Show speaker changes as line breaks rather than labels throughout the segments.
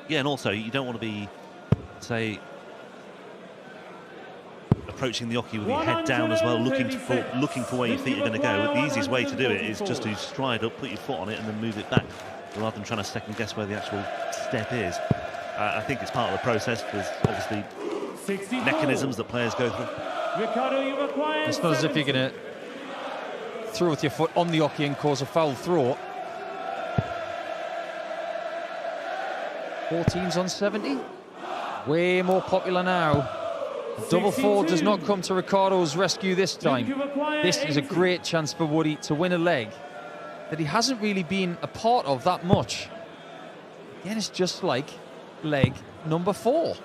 Yeah, and also you don't want to be, say, approaching the oche with your head down as well, looking for where your feet are going to go. The easiest way to do it is just to stride up, put your foot on it, and then move it back, rather than trying to second guess where the actual step is. I think it's part of the process. There's obviously mechanisms that players go through.
It's not as if you're going to throw with your foot on the oche and cause a foul throw. 14s on 70. Way more popular now. Double four does not come to Ricardo's rescue this time. This is a great chance for Woody to win a leg that he hasn't really been a part of that much. Again, it's just like leg number 4.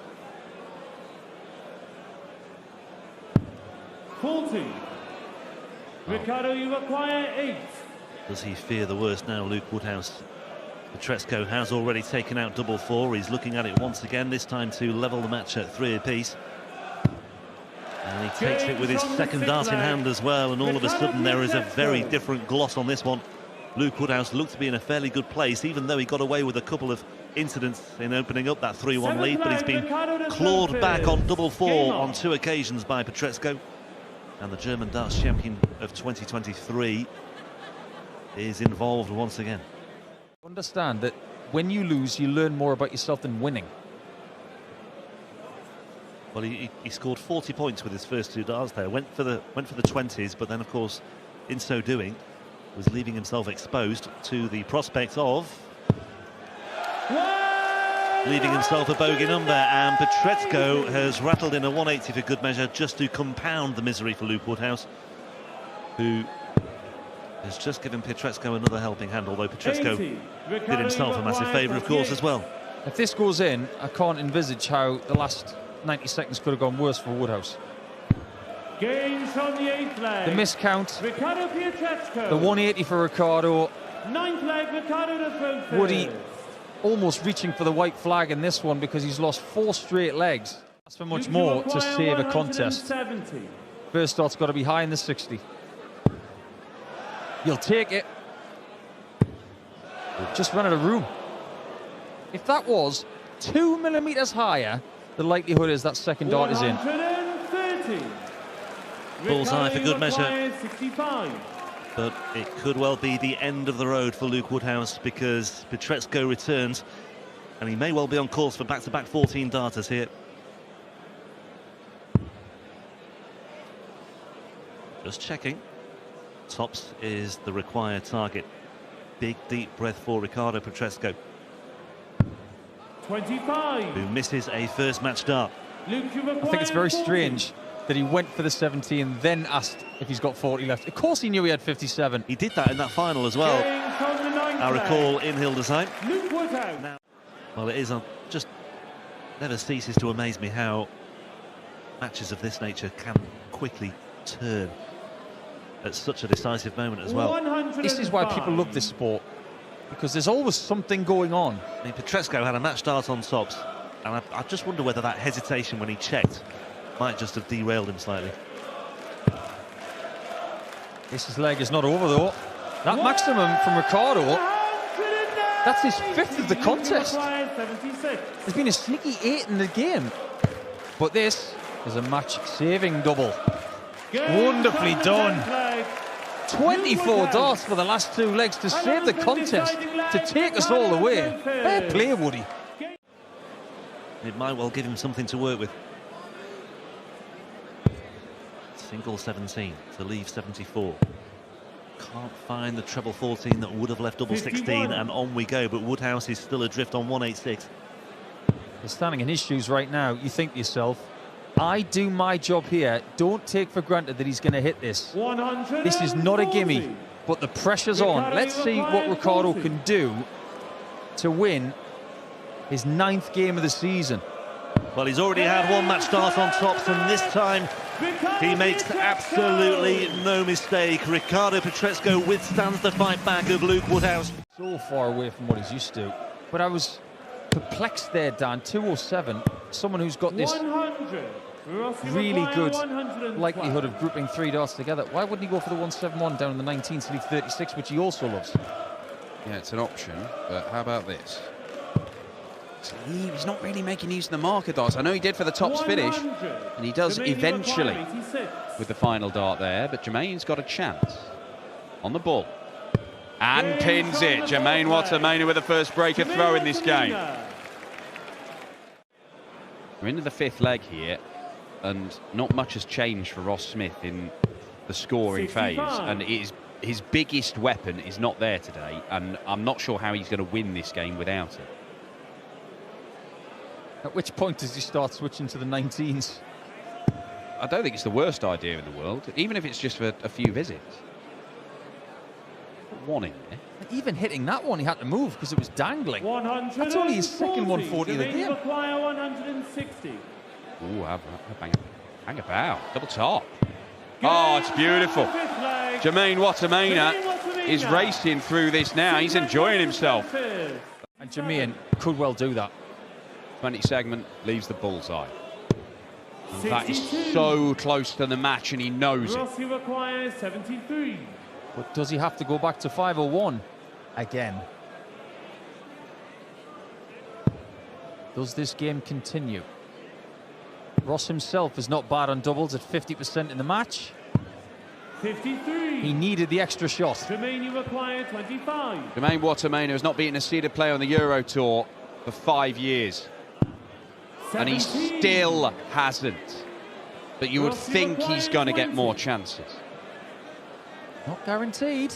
40. Ricardo, you require 8.
Does he fear the worst now, Luke Woodhouse? Petresco has already taken out double four. He's looking at it once again, this time to level the match at 3 apiece. And he takes it with his second dart in hand as well, and all of a sudden there is a very different gloss on this one. Luke Woodhouse looked to be in a fairly good place, even though he got away with a couple of incidents in opening up that 3-1 lead, but he's been clawed back on double four on 2 occasions by Petresco. And the German darts champion of 2023 is involved once again.
Understand that when you lose, you learn more about yourself than winning.
Well, he scored 40 points with his first 2 darts there. Went for the 20s, but then, of course, in so doing, was leaving himself exposed to the prospect of leaving himself a bogey number. And Petresco has rattled in a 180 for good measure, just to compound the misery for Luke Woodhouse, who has just given Petresco another helping hand, although Petresco did himself a massive favour, of course, as well.
If this goes in, I can't envisage how the last 90 seconds could have gone worse for Woodhouse.
Gains from the 8th leg.
The miscount.
Ricardo Petresco.
The 180 for Ricardo.
9th leg, Ricardo to throw first.
Woody almost reaching for the white flag in this one because he's lost 4 straight legs. That's for much more to save a contest. First dart's got to be high in the 60. You'll take it. Just run out of room. If that was 2 millimeters higher, the likelihood is that second dart is in.
130.
Bullseye for good measure.
65.
But it could well be the end of the road for Luke Woodhouse, because Petresco returns and he may well be on course for back-to-back 14 darters here. Just checking. Tops is the required target. Big deep breath for Ricardo Petresco,
25.
who misses a first match dart.
I think it's very strange that he went for the 70 and then asked if he's got 40 left. Of course he knew he had 57.
He did that in that final as well, I recall, in Hildesheim. Now, well, it is just never ceases to amaze me how matches of this nature can quickly turn at such a decisive moment as well.
This is why people love this sport, because there's always something going on.
I mean, Petresco had a match start on tops, and I just wonder whether that hesitation when he checked might just have derailed him slightly.
This leg is not over though. That maximum from Ricardo, that's his 5th of the contest. There's been a sneaky 8 in the game, but this is a match-saving double. Wonderfully done. 24 darts for the last 2 legs to save the contest, to take us all the way. Fair play, Woody.
It might well give him something to work with. Single 17 to leave 74. Can't find the treble 14 that would have left double 16, and on we go. But Woodhouse is still adrift on 186.
You're standing in his shoes right now. You think to yourself, I do my job here. Don't take for granted that he's going to hit this. This is not a gimme, but the pressure's on. Let's see what Ricardo can do to win his 9th game of the season.
Well, he's already had 1 match start on tops, and this time he makes absolutely no mistake. Ricardo Petresco withstands the fight back of Luke Woodhouse.
So far away from what he's used to. But I was perplexed there, Dan. 207, someone who's got this really good likelihood of grouping 3 darts together. Why wouldn't he go for the 171 down in the 19th to leave 36, which he also loves?
Yeah, it's an option, but how about this? He's not really making use of the marker darts. I know he did for the tops finish, and he does eventually with the final dart there, but Jermaine's got a chance on the ball. And pins it. Jermaine Watermainer with the first breaker throw in this game. We're into the fifth leg here, and not much has changed for Ross Smith in the scoring phase, and his biggest weapon is not there today, and I'm not sure how he's going to win this game without it.
At which point does he start switching to the 19s?
I don't think it's the worst idea in the world, even if it's just for a few visits. One in there.
Even hitting that one, he had to move because it was dangling. That's only his second 140 of the game.
160.
Ooh, hang about. Double top. Oh, it's beautiful. Jermaine Watermainer is racing through this now. He's enjoying himself.
And Jermaine could well do that.
20 segment leaves the bullseye. And that is so close to the match, and he knows it.
Rossi requires 73.
But does he have to go back to 501 again? Does this game continue? Ross himself is not bad on doubles at 50% in the match.
53.
He needed the extra shot.
Jermaine, you require 25.
Jermaine Watermainer has not beaten a seeded player on the Euro Tour for 5 years.
17.
And he still hasn't. But you would think he's going to get more chances.
Not guaranteed.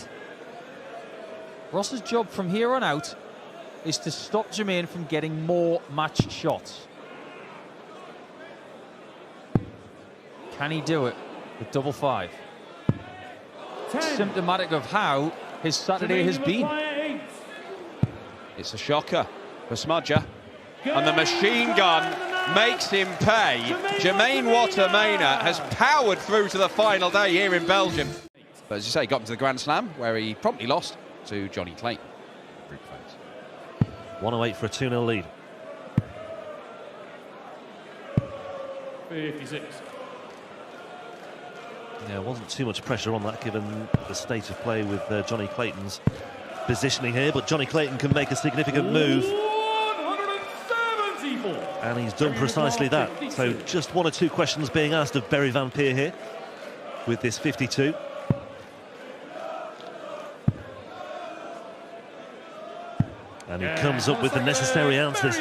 Ross's job from here on out is to stop Jermaine from getting more match shots. Can he do it with double five?
10.
Symptomatic of how his Saturday
Jermaine,
has
you
been.
require 8.
It's a shocker for Smudger. And the machine gun makes him pay. Jermaine Watermainer has powered through to the final day here in Belgium. But as you say, he got into the Grand Slam, where he promptly lost to Johnny Clayton.
108 for a 2-0 lead.
56.
Yeah, wasn't too much pressure on that given the state of play with Johnny Clayton's positioning here, but Johnny Clayton can make a significant move.
174.
And he's done precisely that. So just 1 or 2 questions being asked of Berry Van Peer here with this 52. And he comes up with the necessary answers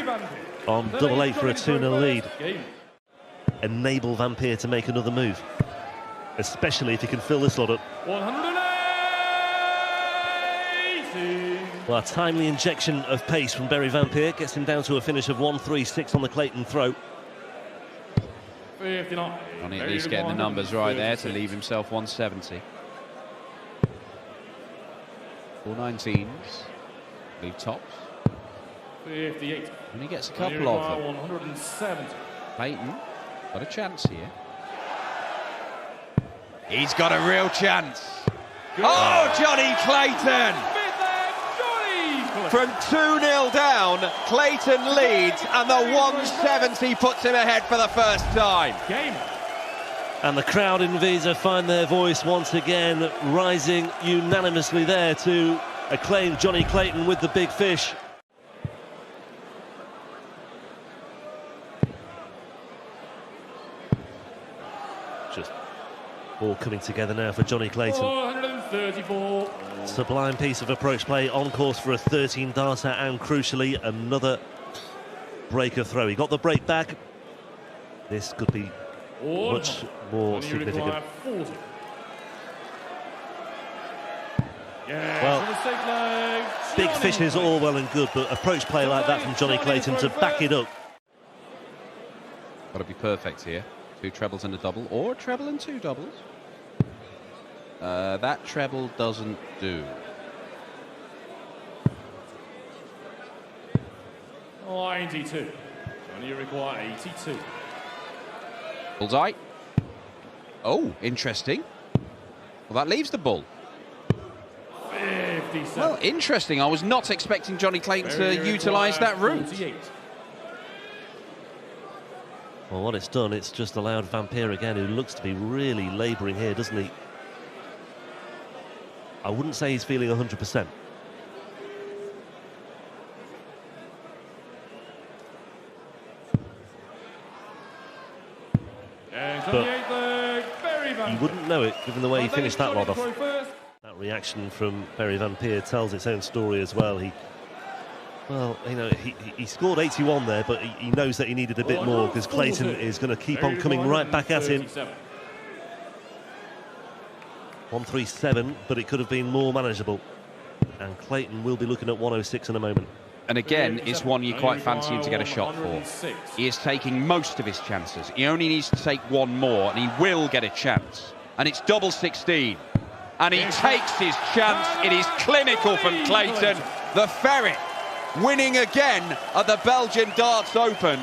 on double 8 for a 2-0 lead. Enable Van Peer to make another move, especially if he can fill this lot up.
180.
Well, a timely injection of pace from Berry Van Peer gets him down to a finish of 136 on the Clayton throw.
59.
Johnny at least getting the numbers right there to leave himself 170. 419s. Leave tops.
58.
And he gets a couple of them.
170.
Clayton got a chance here. He's got a real chance. Oh, Johnny Clayton! From 2-0 down, Clayton leads, and the 170 puts him ahead for the first time.
Game.
And the crowd in Visa find their voice once again, rising unanimously there to acclaim Johnny Clayton with the big fish. Just all coming together now for Johnny Clayton.
434.
Sublime piece of approach play, on course for a 13-darter, and crucially another breaker throw. He got the break back. This could be much more significant.
40.
Well, big fishes all well and good, but approach play like that from Johnny Clayton to back it up.
Got to be perfect here. 2 trebles and a double, or a treble and 2 doubles. That treble doesn't do.
92. Johnny, you require 82.
Bullseye. Oh, interesting. Well, that leaves the bull.
57.
Well, interesting. I was not expecting Johnny Clayton to utilise that route.
48.
Well, what it's done, it's just allowed Van Peer again, who looks to be really labouring here, doesn't he? I wouldn't say he's feeling 100%. But you wouldn't know it, given the way he finished that lot off. That reaction from Barry Van Peer tells its own story as well. Well, you know, he scored 81 there, but he knows that he needed a bit more, because Clayton is going to keep on coming right back at him. 137, but it could have been more manageable. And Clayton will be looking at 106 in a moment.
And again, it's one you quite fancy him to get a shot for. He is taking most of his chances. He only needs to take one more, and he will get a chance. And it's double 16. And he takes his chance. It is clinical from Clayton. The Ferret winning again at the Belgian Darts Open.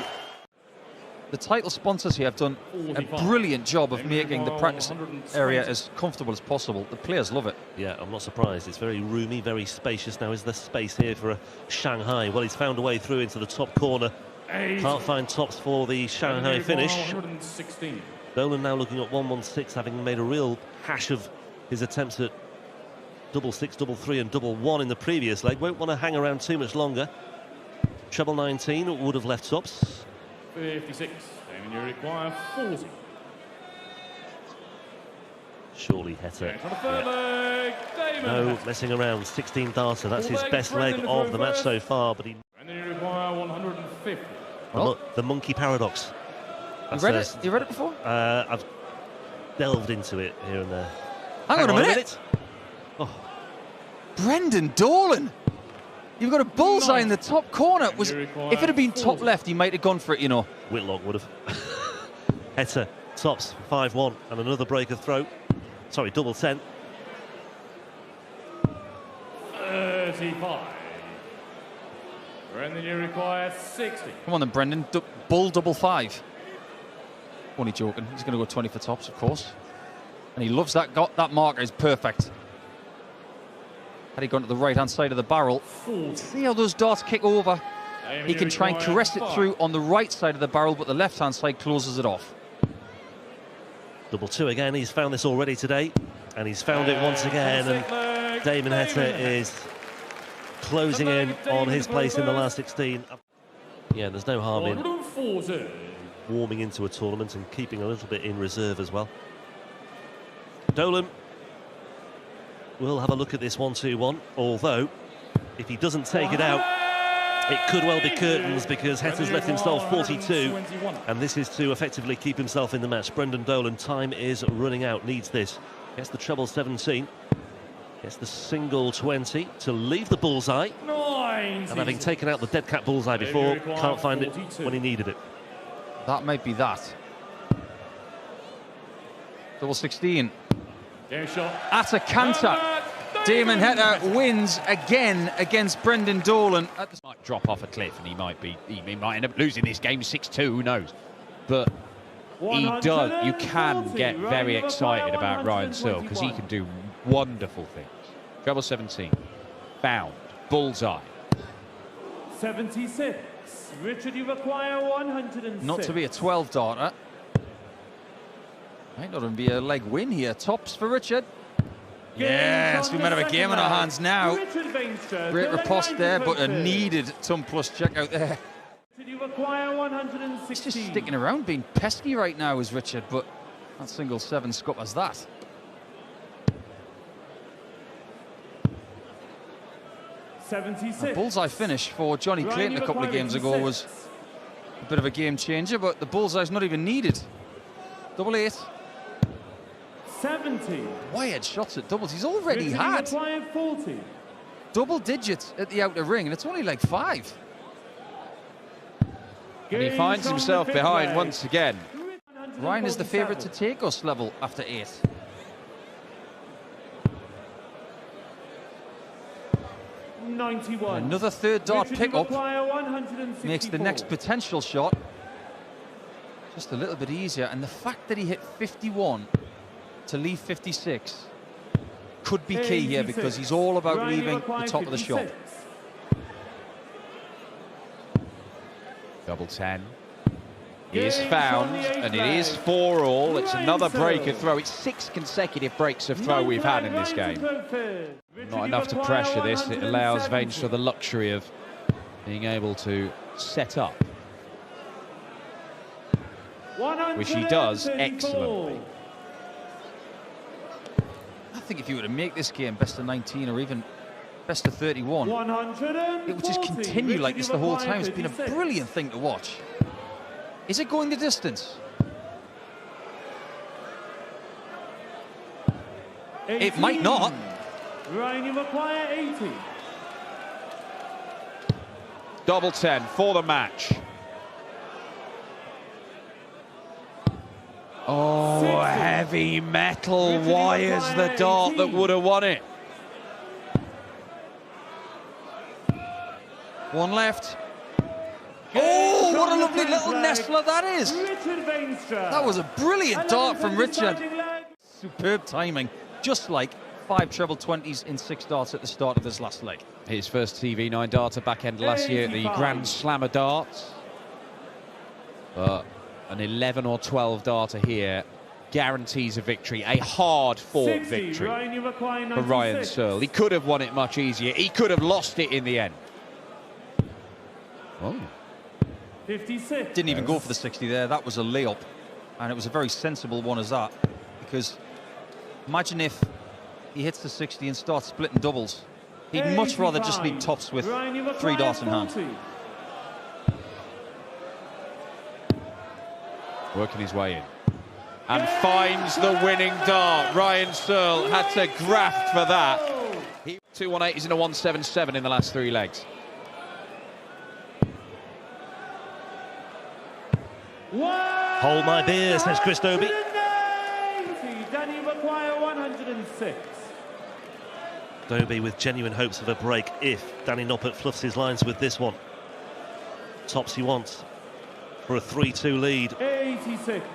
The title sponsors here have done a brilliant job of making the practice area as comfortable as possible. The players love it.
Yeah, I'm not surprised. It's very roomy, very spacious. Now, is there space here for a Shanghai? Well, he's found a way through into the top corner. Can't find tops for the Shanghai finish. Dolan now looking at 116, having made a real hash of his attempts at double 6, double 3 and double 1 in the previous leg. Won't want to hang around too much longer. Treble 19 would have left tops.
56, and you require 40.
Surely Heta. No messing around, 16 darter. That's his best leg of the match so far. But
And then you require 150.
Well, the monkey paradox.
You read it? You read it before?
I've delved into it here and there.
Hang on a minute.
Oh.
Brendan Dolan. You've got a bullseye in the top corner. If it had been top left, he might have gone for it, you know.
Whitlock would have. Heta tops 5-1 and another break of throw. Sorry, double 10.
35. And then you require 60.
Come on then, Brendan. Bull double 5. Only joking. He's going to go 20 for tops, of course. And he loves that. That marker is perfect. Had he gone to the right-hand side of the barrel, see how those darts kick over? He can try and caress it through on the right side of the barrel, but the left-hand side closes it off.
Double 2 again. He's found this already today, and he's found it once again. And Damon Heta is closing in on his place in the last 16. Yeah, there's no harm in warming into a tournament and keeping a little bit in reserve as well. Dolan we'll have a look at this 1-2-1, although if he doesn't take it out, it could well be curtains, because Heta's left himself 42, and this is to effectively keep himself in the match. Brendan Dolan, time is running out, needs this. Gets the treble 17, gets the single 20 to leave the bullseye, and having taken out the dead cat bullseye before, can't find it when he needed it.
That might be that. Double 16. At a canter. Damon Heta wins again against Brendan Dolan.
Might drop off a cliff, and he might end up losing this game 6-2. Who knows? But he does. You can get very excited about Ryan Searle, because he can do wonderful things. Treble 17, found, bullseye.
76. Richard, you require 106.
Not to be a 12 darter. Might not even be a leg win here. Tops for Richard. Yes, we might have a game on our hands now. Great riposte there, but a needed ton plus check out there. He's just sticking around, being pesky right now, is Richard, but that single 7 scuppers that. A bullseye finish for Johnny Clayton a couple of games ago was a bit of a game changer, but the bullseye's not even needed. Double 8.
70.
Wired shots at doubles. He's already had
40.
double digits at the outer ring, and it's only like 5.
And he finds himself behind once again.
Ryan is the favourite to take us level after 8. Another third dart pickup makes the next potential shot just a little bit easier, and the fact that he hit 51 to leave 56 could be key here, because he's all about leaving the top of the shot.
Double 10 is found, and it is 4-all. It's another break of throw. It's 6 consecutive breaks of throw we've had in this game. Not enough to pressure this. It allows Veenstra the luxury of being able to set up. which he does excellently.
I think if you were to make this game best of 19 or even best of 31, it would just continue like this the whole time. It's been a brilliant thing to watch. Is it going the distance? It might not.
Ryan, you require 80.
Double 10 for the match. Oh, heavy metal wires the dart that would have won it.
One left. Oh, what a lovely little nestler that is. That was a brilliant dart from Richard. Superb timing, just like 5 treble 20s in 6 darts at the start of this last leg.
His first TV9 darter back end last year at the Grand Slammer darts. But an 11 or 12 darter here guarantees a victory, a hard-fought victory for Ryan Searle. He could have won it much easier. He could have lost it in the end. Oh.
56.
Didn't even go for the 60 there. That was a layup, and it was a very sensible one as that, because imagine if he hits the 60 and starts splitting doubles. He'd much rather just lead tops with 3 darts in hand.
Working his way in. And finds the winning dart. Ryan Searle had to graft for that. 2-1-8, he's in a 1-7-7 in the last 3 legs.
Hold my beer, says Chris Dobie.
Danny require 106.
Dobie with genuine hopes of a break if Danny Noppert fluffs his lines with this one. Tops he wants for a 3-2 lead.
86.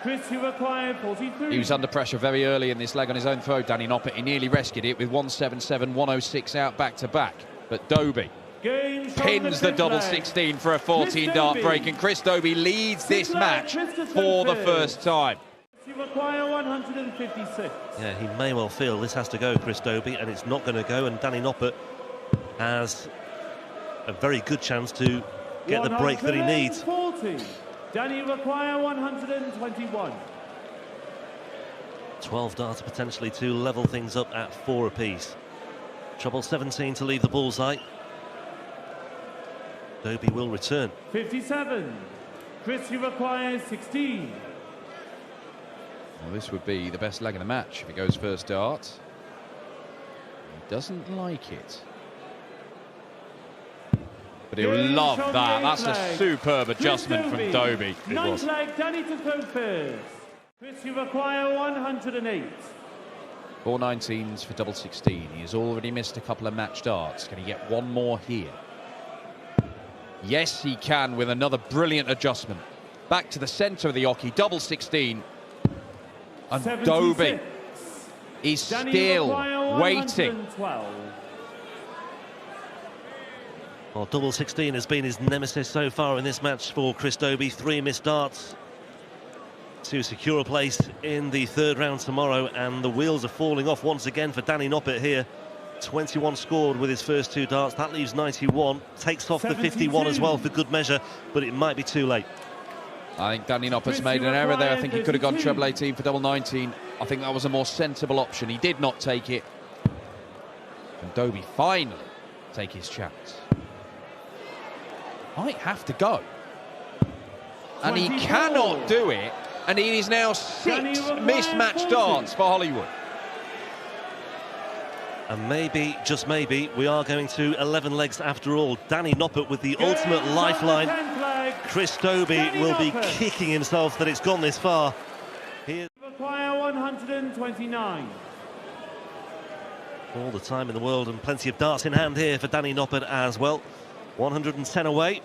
Chris, you require 43.
He was under pressure very early in this leg on his own throw, Danny Noppert. He nearly rescued it with 177, 106 out back-to-back. But Dobie pins the double 16 for a 14-dart break, and Chris Dobie leads this match for the first time.
You require 156.
Yeah, he may well feel this has to go, Chris Dobie, and it's not going to go, and Danny Noppert has a very good chance to get the break that he needs.
40. Danny require 121.
12 darts potentially to level things up at 4 apiece. Treble 17 to leave the bullseye. Dobie will return.
57. Chris, you require 16.
Well, this would be the best leg of the match if it goes first dart. He doesn't like it. But he'll love that. That's a superb adjustment from Dobie. It was.
Leg, Danny to throw first. Chris, you require 108.
4 19s for double 16. He has already missed a couple of match darts. Can he get one more here? Yes, he can, with another brilliant adjustment. Back to the centre of the oche, double 16. And
76.
Dobie is still waiting.
Well, double 16 has been his nemesis so far in this match for Chris Dobie. 3 missed darts to secure a place in the 3rd round tomorrow, and the wheels are falling off once again for Danny Noppert here. 21 scored with his first 2 darts. That leaves 91. Takes off 72. The 51 as well for good measure, but it might be too late.
I think Danny Noppert's made an error there. I think he could have gone treble 18 for double 19. I think that was a more sensible option. He did not take it. And Dobie finally take his chance. Might have to go. And he cannot do it. And it is now 6 mismatched darts for Hollywood.
And maybe, just maybe, we are going to 11 legs after all. Danny Noppert with the ultimate lifeline. Chris Dobie will be kicking himself that it's gone this far.
Require 129.
All the time in the world and plenty of darts in hand here for Danny Noppert as well. 110 away,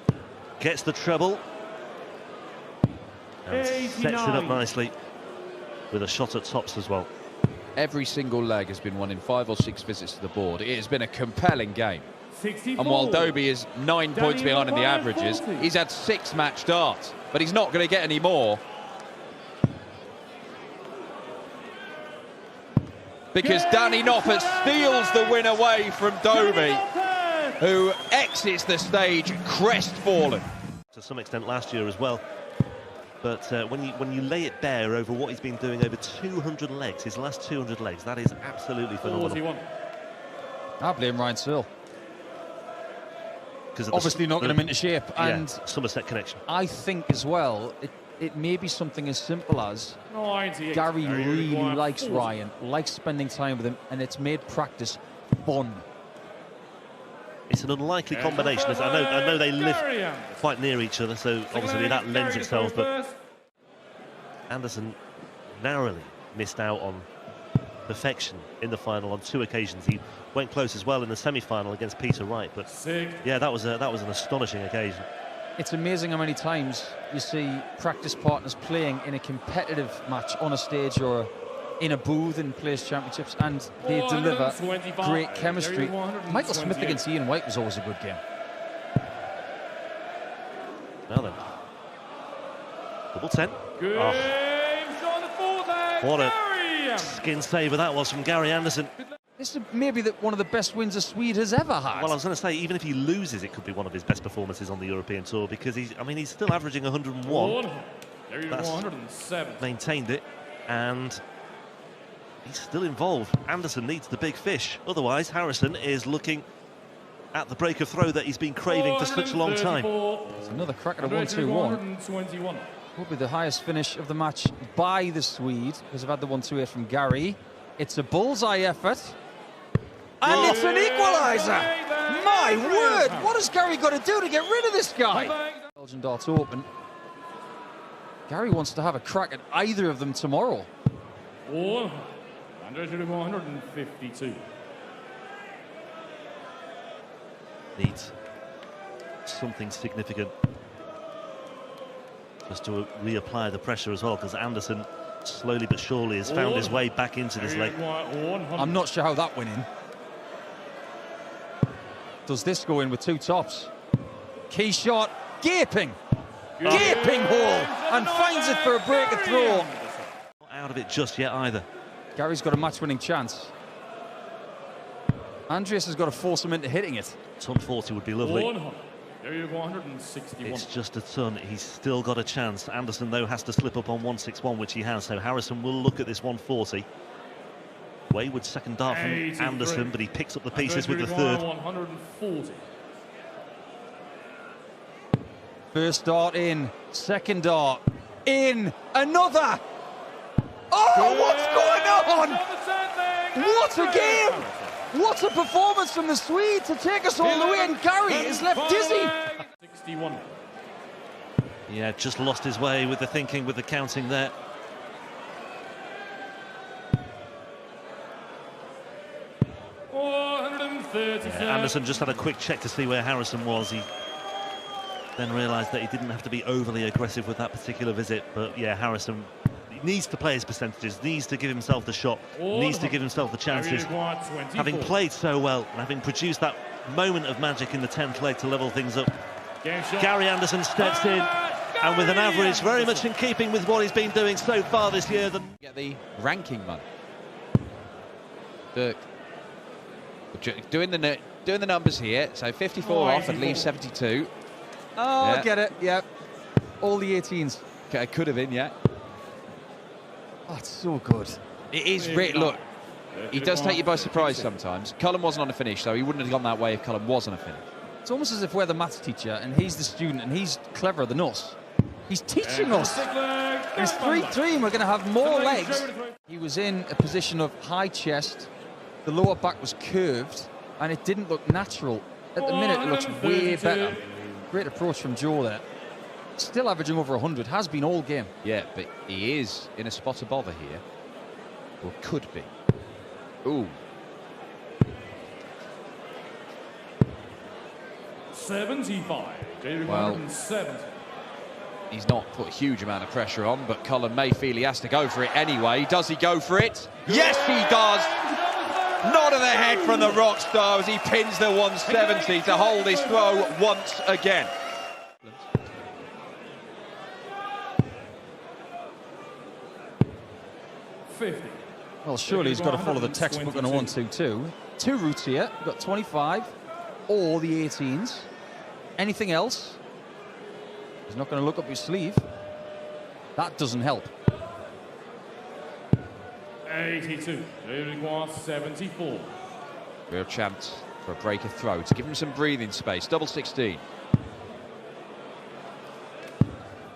gets the treble. And sets it up nicely with a shot at tops as well.
Every single leg has been won in 5 or 6 visits to the board. It has been a compelling game.
64.
And while Dobie is 9 points behind in the averages, he's had 6 match darts, but he's not going to get any more. Because Danny Noppert steals the win away from Dobie, who exits the stage crestfallen.
To some extent last year as well. But when you lay it bare over what he's been doing over 200 legs, his last 200 legs, that is absolutely phenomenal.
41.
I blame Ryan Searle.
Obviously
knocking him into shape. And
Somerset connection.
I think as well, it may be something as simple as
98.
Gary really
required
likes
40.
Ryan, likes spending time with him, and it's made practice fun.
It's an unlikely combination. As I know they live quite near each other, so obviously that lends itself. But Anderson narrowly missed out on perfection in the final on 2 occasions. He went close as well in the semi-final against Peter Wright. But yeah, that was an astonishing occasion.
It's amazing how many times you see practice partners playing in a competitive match on a stage or in a booth in Players Championships, and they deliver great chemistry. Michael Smith against Ian White was always a good game.
Now then, double 10.
Good.
What a skin saver that was from Gary Anderson.
This is maybe one of the best wins a Swede has ever had.
Well, I was going to say, even if he loses, it could be one of his best performances on the European Tour, because he's still averaging 101. That's
107.
Maintained it, and he's still involved. Anderson needs the big fish. Otherwise, Harrison is looking at the break of throw that he's been craving for such a long time.
It's another crack at a 1-2-1. Will be the highest finish of the match by the Swede, because I've had the 1-2-8 from Gary. It's a bullseye effort. And it's an equaliser! My word! What has Gary got to do to get rid of this guy? Belgian Darts Open. Gary wants to have a crack at either of them tomorrow.
152.
Needs something significant just to reapply the pressure as well, because Anderson slowly but surely has found his way back into this leg.
I'm not sure how that went in. Does this go in with 2 tops? Key shot, gaping hole, and finds it for a break of throw.
Not out of it just yet either.
Gary's got a match-winning chance. Andreas has got to force him into hitting it.
Ton 40 would be lovely.
161.
It's just a ton. He's still got a chance. Anderson, though, has to slip up on 161, which he has. So Harrison will look at this 140. Wayward second dart from
83.
Anderson, but he picks up the pieces with the third.
140.
First dart in, second dart in, another! Oh, what's going on? What a game! What a performance from the Swede to take us all the way, and Gary is left dizzy.
61.
Yeah, just lost his way with the thinking, with the counting there. Anderson just had a quick check to see where Harrison was. He then realised that he didn't have to be overly aggressive with that particular visit. But yeah, Harrison needs to play his percentages, needs to give himself the shot, needs to give himself the chances. Having played so well and having produced that moment of magic in the 10th leg to level things up, Gary Anderson steps in, and with an average very much in keeping with what he's been doing so far this year.
Get the ranking man. Dirk doing the numbers here. So 54 off and leaves 72.
Oh, yeah. I get it. Yeah, all the 18s.
Okay, could have been, yeah.
Oh, it's so good.
It is great. Look, he does take you by surprise sometimes. Cullen wasn't on a finish, so he wouldn't have gone that way if Cullen was on a finish.
It's almost as if we're the maths teacher and he's the student and he's cleverer than us. He's teaching us. It's 3-3 and we're going to have more legs. He was in a position of high chest. The lower back was curved and it didn't look natural. At the minute, it looks way better. Great approach from Joe there. Still averaging over 100, has been all game.
Yeah, but he is in a spot of bother here. Or could be. Ooh.
75.
Well, he's not put a huge amount of pressure on, but Cullen may feel he has to go for it anyway. Does he go for it? Yes, he does! Nod of the head from the rock star as he pins the 170 to hold his throw once again.
Well, surely he's got to follow the textbook on a 1-2-2. 2 routes here. We've got 25 or the 18s. Anything else? He's not going to look up his sleeve. That doesn't help.
82. They require 74.
Real chance for a break of throw to give him some breathing space. Double 16.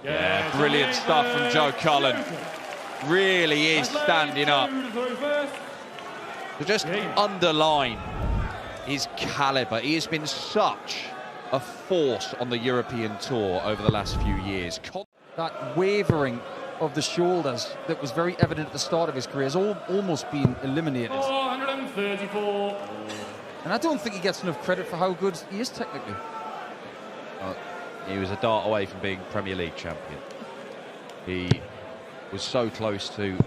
Yeah, brilliant stuff from Joe Cullen. Really is standing up to just underline his calibre. He has been such a force on the European tour over the last few years.
That wavering of the shoulders that was very evident at the start of his career has almost been eliminated.
434.
And I don't think he gets enough credit for how good he is technically.
He was a dart away from being Premier League champion. He was so close to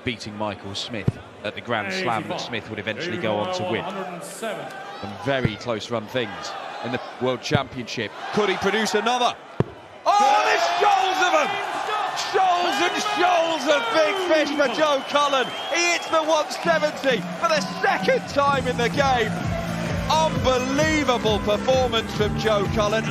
beating Michael Smith at the Grand Slam that Smith would eventually go on to win. Some very close run things in the World Championship. Could he produce another? Oh, there's shoals of them! Shoals and shoals of big fish for Joe Cullen. He hits the 170 for the second time in the game. Unbelievable performance from Joe Cullen.